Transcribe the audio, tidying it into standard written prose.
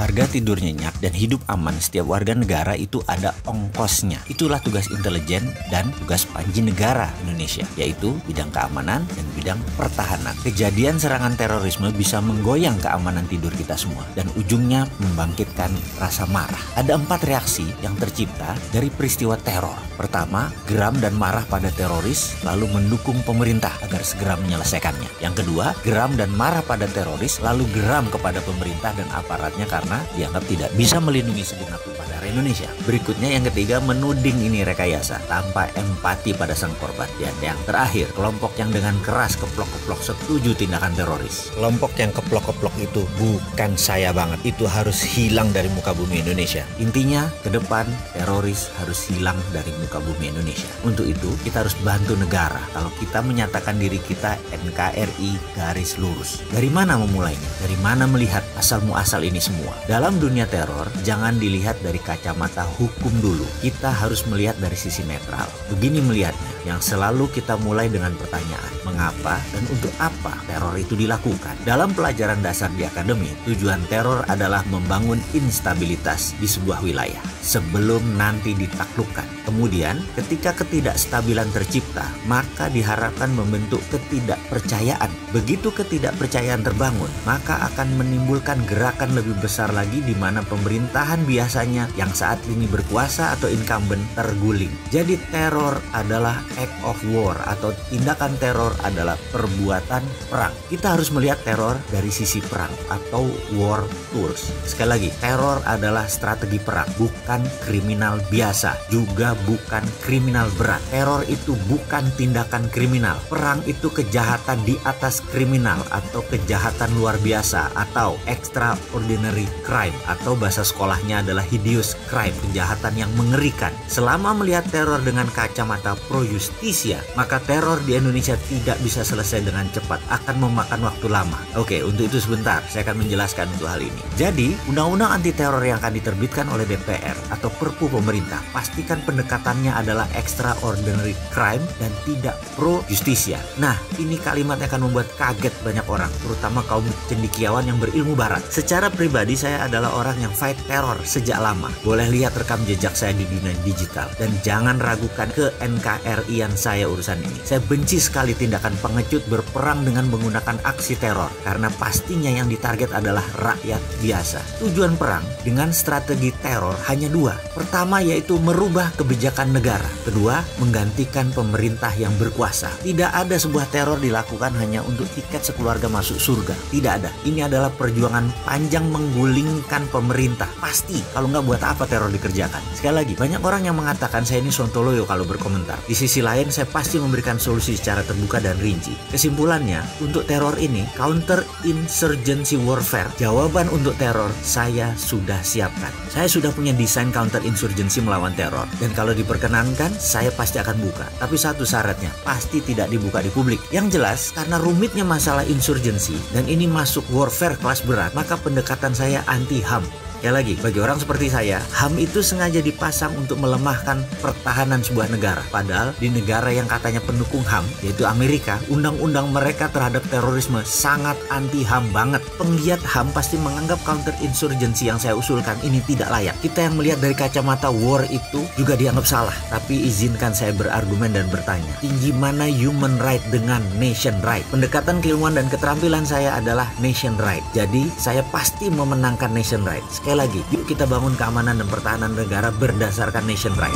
Harga tidur nyenyak dan hidup aman setiap warga negara itu ada ongkosnya. Itulah tugas intelijen dan tugas panji negara Indonesia, yaitu bidang keamanan dan bidang pertahanan. Kejadian serangan terorisme bisa menggoyang keamanan tidur kita semua dan ujungnya membangkitkan rasa marah. Ada 4 reaksi yang tercipta dari peristiwa teror. Pertama, geram dan marah pada teroris lalu mendukung pemerintah agar segera menyelesaikannya. Yang kedua, geram dan marah pada teroris lalu geram kepada pemerintah dan aparatnya karena dianggap tidak bisa melindungi segenap warga Indonesia. Berikutnya yang ketiga, menuding ini rekayasa tanpa empati pada sang korban. Dan yang terakhir, kelompok yang dengan keras keplok-keplok setuju tindakan teroris. Kelompok yang keplok-keplok itu bukan saya banget. Itu harus hilang dari muka bumi Indonesia. Intinya, ke depan teroris harus hilang dari muka bumi Indonesia. Untuk itu, kita harus bantu negara. Kalau kita menyatakan diri kita NKRI garis lurus. Dari mana memulainya? Dari mana melihat asal muasal ini semua? Dalam dunia teror, jangan dilihat dari kacamata hukum dulu. Kita harus melihat dari sisi netral. Begini melihatnya, yang selalu kita mulai dengan pertanyaan, mengapa dan untuk apa teror itu dilakukan? Dalam pelajaran dasar di akademi, tujuan teror adalah membangun instabilitas di sebuah wilayah sebelum nanti ditaklukkan. Kemudian, ketika ketidakstabilan tercipta, maka diharapkan membentuk ketidakpercayaan. Begitu ketidakpercayaan terbangun, maka akan menimbulkan gerakan lebih besar lagi di mana pemerintahan biasanya yang saat ini berkuasa atau incumbent terguling. Jadi teror adalah act of war atau tindakan teror adalah perbuatan perang. Kita harus melihat teror dari sisi perang atau war tools. Sekali lagi, teror adalah strategi perang, bukan kriminal biasa, juga bukan kriminal berat. Teror itu bukan tindakan kriminal. Perang itu kejahatan di atas kriminal atau kejahatan luar biasa atau extraordinary crime atau bahasa sekolahnya adalah hideous crime, kejahatan yang mengerikan. Selama melihat teror dengan kacamata pro justisia, maka teror di Indonesia tidak bisa selesai dengan cepat, akan memakan waktu lama. Oke, untuk itu sebentar saya akan menjelaskan untuk hal ini. Jadi, undang-undang anti teror yang akan diterbitkan oleh DPR atau Perpu pemerintah, pastikan pendekatannya adalah extraordinary crime dan tidak pro justisia. Nah, ini kalimat yang akan membuat kaget banyak orang, terutama kaum cendekiawan yang berilmu barat. Secara pribadi saya adalah orang yang fight teror sejak lama. Boleh lihat rekam jejak saya di dunia digital dan jangan ragukan ke NKRI-an saya urusan ini. Saya benci sekali tindakan pengecut berperang dengan menggunakan aksi teror karena pastinya yang ditarget adalah rakyat biasa. Tujuan perang dengan strategi teror hanya 2. Pertama yaitu merubah kebijakan negara. Kedua, menggantikan pemerintah yang berkuasa. Tidak ada sebuah teror dilakukan hanya untuk tiket sekeluarga masuk surga. Tidak ada. Ini adalah perjuangan panjang menggulingkan pemerintah. Pasti, kalau nggak buat apa teror dikerjakan. Sekali lagi, banyak orang yang mengatakan saya ini sontoloyo kalau berkomentar. Di sisi lain, saya pasti memberikan solusi secara terbuka dan rinci. Kesimpulannya, untuk teror ini, counter insurgency warfare, jawaban untuk teror saya sudah siapkan. Saya sudah punya desain counter insurgency melawan teror. Dan kalau diperkenankan, saya pasti akan buka. Tapi satu syaratnya, pasti tidak dibuka di publik. Yang jelas, karena rumitnya masalah insurgency dan ini masuk warfare kelas berat, maka pendekatan saya anti HAM. Ya lagi, bagi orang seperti saya, HAM itu sengaja dipasang untuk melemahkan pertahanan sebuah negara. Padahal di negara yang katanya pendukung HAM, yaitu Amerika, undang-undang mereka terhadap terorisme sangat anti HAM banget. Penggiat HAM pasti menganggap counter insurgency yang saya usulkan ini tidak layak. Kita yang melihat dari kacamata war itu juga dianggap salah. Tapi izinkan saya berargumen dan bertanya, tinggi mana human right dengan nation right? Pendekatan keilmuan dan keterampilan saya adalah nation right. Jadi saya pasti memenangkan nation right. Sekali lagi, yuk kita bangun keamanan dan pertahanan negara berdasarkan nation right.